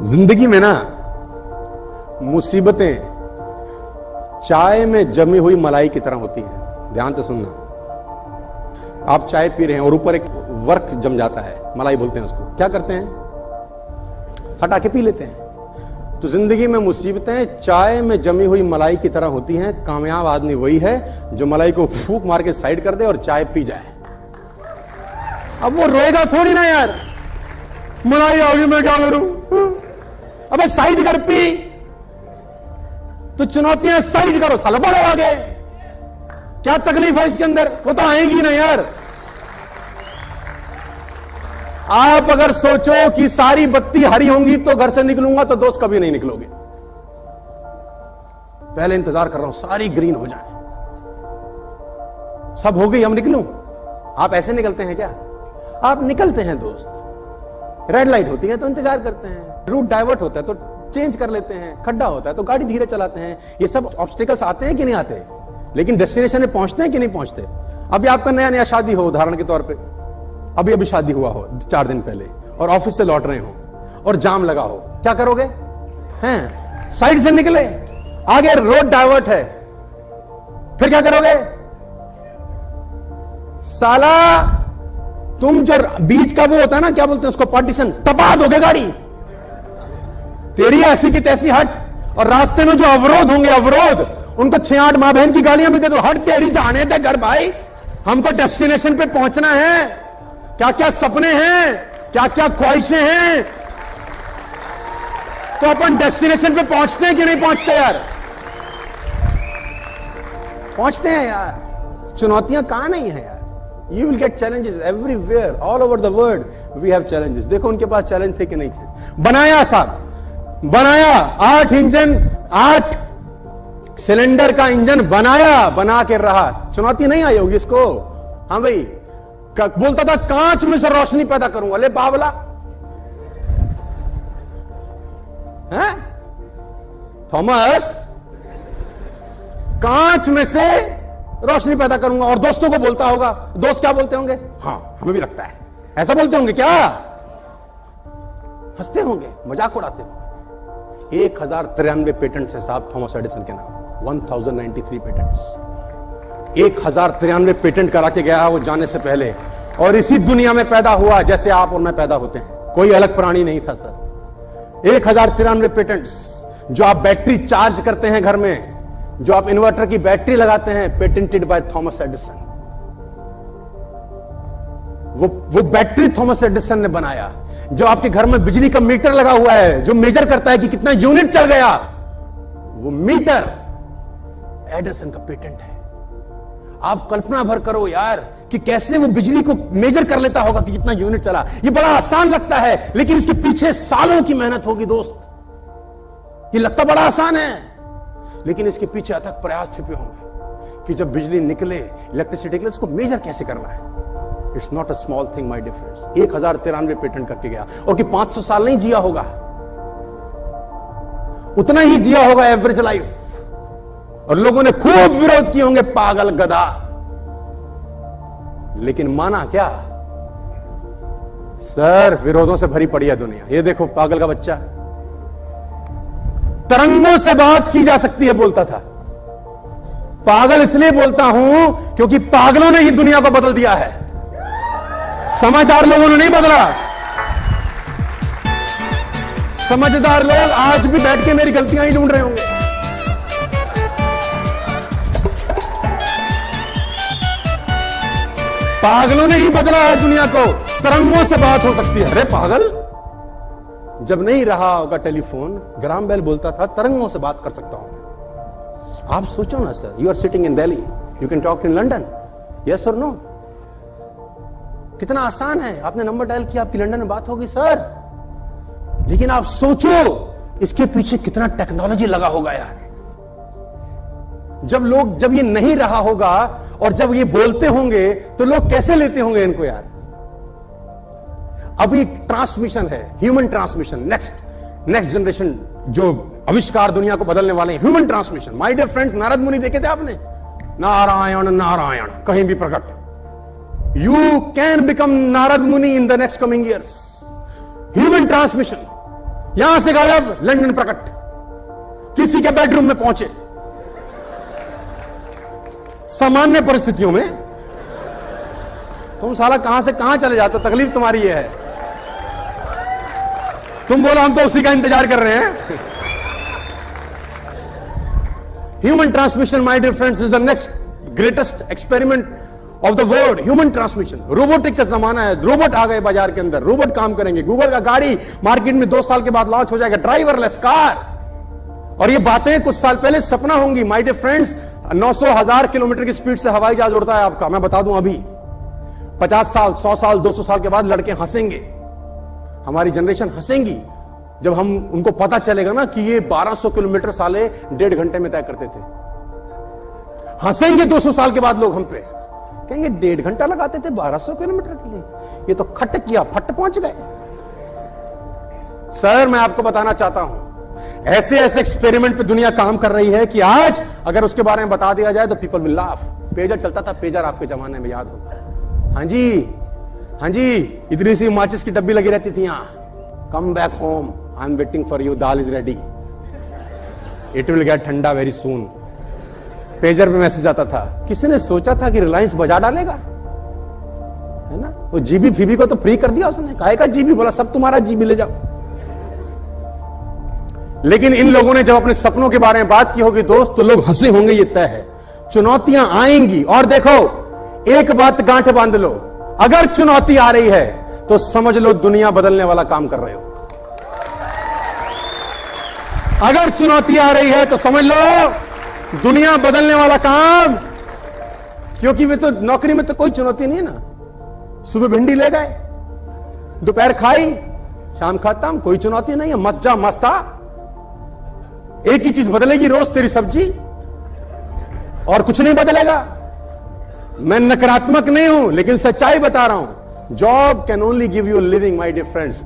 जिंदगी में ना मुसीबतें चाय में जमी हुई मलाई की तरह होती हैं। ध्यान से सुनना। आप चाय पी रहे हैं और ऊपर एक वर्क जम जाता है, मलाई बोलते हैं उसको। क्या करते हैं? हटा के पी लेते हैं। तो जिंदगी में मुसीबतें चाय में जमी हुई मलाई की तरह होती हैं। कामयाब आदमी वही है जो मलाई को फूंक मार के साइड कर दे और चाय पी जाए। अब वो रोएगा थोड़ी ना यार, मलाई आ गई मैं क्या करूं। अबे साइड कर पी। तो चुनौतियां साइड करो, साला बढ़ो आगे। क्या तकलीफ है इसके अंदर? वो तो आएगी ना यार। आप अगर सोचो कि सारी बत्ती हरी होंगी तो घर से निकलूंगा, तो दोस्त कभी नहीं निकलोगे। पहले इंतजार कर रहा हूं सारी ग्रीन हो जाए, सब हो गई, हम निकलूं। आप ऐसे निकलते हैं क्या? आप निकलते हैं दोस्त। रेड लाइट होती है तो इंतजार करते हैं, रूट डाइवर्ट होता है तो चेंज कर लेते हैं, खड्डा होता है तो गाड़ी धीरे चलाते हैं। ये सब ऑब्स्टिकल्स आते हैं कि नहीं आते? लेकिन डेस्टिनेशन में पहुंचते हैं कि नहीं पहुंचते? अभी आपका नया नया शादी हो, उदाहरण के तौर पे अभी शादी हुआ हो 4 दिन पहले, और ऑफिस से लौट रहे हो और जाम लगा हो, क्या करोगे? हैं साइड से निकले, आगे रोड डाइवर्ट है, फिर क्या करोगे? साला तुम जो बीच का वो होता है ना, क्या बोलते हैं उसको, पार्टीशन, टपा दोगे गाड़ी। तेरी ऐसी की तैसी हट। और रास्ते में जो अवरोध होंगे, अवरोध, उनको 6-8 माँ बहन की गालियां भी दे दो। हट तेरी, जाने दे घर भाई, हमको डेस्टिनेशन पे पहुंचना है। क्या क्या सपने हैं, क्या क्या ख्वाहिशें हैं, तो अपन डेस्टिनेशन पे पहुंचते हैं कि नहीं पहुंचते यार? पहुंचते हैं यार। चुनौतियां कहां नहीं है यार। You will get challenges everywhere, all over the world. We have challenges. देखो उनके पास चैलेंज थे कि नहीं थे? बनाया साहब, बनाया 8 इंजन, 8 सिलेंडर का इंजन बनाया, बना के रहा। चुनौती नहीं आई होगी इसको? हाँ भाई, बोलता था कांच में से रोशनी पैदा करूंगा। ले बावला है थॉमस, कांच में से रोशनी पैदा करूंगा। और दोस्तों को बोलता होगा, दोस्त क्या बोलते होंगे? हाँ हमें भी लगता है, ऐसा बोलते होंगे क्या? हंसते होंगे, मजाक उड़ाते होंगे। 1093 पेटेंट्स है साहब थॉमस एडिसन के नाम। 1093 पेटेंट्स, 1093 पेटेंट करा के गया वो जाने से पहले। और इसी दुनिया में पैदा हुआ जैसे आप और मैं पैदा होते हैं, कोई अलग प्राणी नहीं था सर। 1093 पेटेंट्स। जो आप बैटरी चार्ज करते हैं घर में, जो आप इन्वर्टर की बैटरी लगाते हैं, पेटेंटेड बाय थॉमस एडिसन। वो बैटरी थॉमस एडिसन ने बनाया। जो आपके घर में बिजली का मीटर लगा हुआ है, जो मेजर करता है कि कितना यूनिट चल गया, वो मीटर एडिसन का पेटेंट है। आप कल्पना भर करो यार कि कैसे वो बिजली को मेजर कर लेता होगा कि कितना यूनिट चला। ये बड़ा आसान लगता है, लेकिन इसके पीछे सालों की मेहनत होगी दोस्त। ये लगता बड़ा आसान है, लेकिन इसके पीछे अथक प्रयास छिपे होंगे कि जब बिजली निकले, इलेक्ट्रिसिटी निकले, उसको मेजर कैसे करना है। It's not a small thing my dear friends. 1093 patent करके गया, और कि 500 साल नहीं जिया होगा, उतना ही जिया होगा एवरेज लाइफ। और लोगों ने खूब विरोध किए होंगे, पागल गधा, लेकिन माना क्या? सर विरोधों से भरी पड़ी है दुनिया। ये देखो पागल का बच्चा, तरंगों से बात की जा सकती है बोलता था। पागल इसलिए बोलता हूं क्योंकि पागलों ने ही दुनिया को बदल दिया है, समझदार लोगों ने नहीं बदला। समझदार लोग आज भी बैठ के मेरी गलतियां ही ढूंढ रहे होंगे। पागलों ने ही बदला है दुनिया को। तरंगों से बात हो सकती है। अरे पागल, जब नहीं रहा होगा टेलीफोन, ग्राम बेल बोलता था तरंगों से बात कर सकता हूं। आप सोचो ना sir, you are sitting in Delhi, you can talk in London, yes और नो। कितना आसान है, आपने नंबर डायल किया, आपकी लंदन में बात होगी सर। लेकिन आप सोचो इसके पीछे कितना टेक्नोलॉजी लगा होगा यार। जब ये नहीं रहा होगा और जब ये बोलते होंगे तो लोग कैसे लेते होंगे इनको यार। अभी ट्रांसमिशन है, ह्यूमन ट्रांसमिशन, नेक्स्ट जनरेशन जो आविष्कार दुनिया को बदलने वाले हैं, human transmission. My dear friends, Narad Muni देखे थे आपने? नारायण नारायण कहीं भी प्रकट। यू कैन बिकम नारद मुनि in the next coming years. Human transmission. यहां से गायब, लंदन प्रकट, किसी के बेडरूम में पहुंचे। सामान्य परिस्थितियों में तुम साला कहां से कहां चले जाते हो, तकलीफ तुम्हारी ये है। तुम बोलो हम तो उसी का इंतजार कर रहे हैं। Human transmission my dear friends is the next greatest experiment of the world. Human transmission, robotic का जमाना है। रोबोट आ गए बाजार के अंदर, रोबोट काम करेंगे। गूगल का गाड़ी मार्केट में 2 साल के बाद लॉन्च हो जाएगा, ड्राइवरलेस कार। और ये बातें कुछ साल पहले सपना होंगी माय डियर फ्रेंड्स। 900,000 किलोमीटर की स्पीड से हवाई जहाज उड़ता है आपका, मैं बता दूं अभी 50 साल 100 साल 200 साल के बाद लड़के हंसेंगे, हमारी जनरेशन हंसेंगी जब हम उनको पता चलेगा ना कि ये 1200 किलोमीटर साले 1.5 घंटे में तय करते थे। हंसेंगे 200 साल के बाद लोग हम पे, कहेंगे 1.5 घंटा लगाते थे 1200 किलोमीटर के लिए, ये तो खट किया फट पहुंच गए। सर मैं आपको बताना चाहता हूं, ऐसे ऐसे एक्सपेरिमेंट पे दुनिया काम कर रही है कि आज अगर उसके बारे में बता दिया जाए तो पीपल विल लाफ। पेजर चलता था, पेजर आपके जमाने में याद होगा। हाँ जी, इतनी सी माचिस की डब्बी लगी रहती थी यहां। Come back home, I am waiting for you, dal is ready, it will get ठंडा वेरी सून। पेजर पे मैसेज आता था। किसी ने सोचा था कि रिलायंस बजा डालेगा, है ना? वो जीबी फीबी को तो फ्री कर दिया उसने, काहे का जीबी, बोला सब तुम्हारा जीबी ले जाओ। लेकिन इन लोगों ने जब अपने सपनों के बारे में बात की होगी दोस्त, तो लोग हंसे होंगे, ये तय है। चुनौतियां आएंगी, और देखो एक बात गांठ बांध लो, अगर चुनौती आ रही है तो समझ लो दुनिया बदलने वाला काम कर रहे हो। अगर चुनौती आ रही है तो समझ लो दुनिया बदलने वाला काम, क्योंकि वे तो नौकरी में तो कोई चुनौती नहीं है ना। सुबह भिंडी ले गए, दोपहर खाई, शाम खत्म, कोई चुनौती नहीं है। मस्त जा मस्ता, एक ही चीज बदलेगी रोज, तेरी सब्जी, और कुछ नहीं बदलेगा। मैं नकारात्मक नहीं हूं, लेकिन सच्चाई बता रहा हूं। Job can only give you living my dear friends.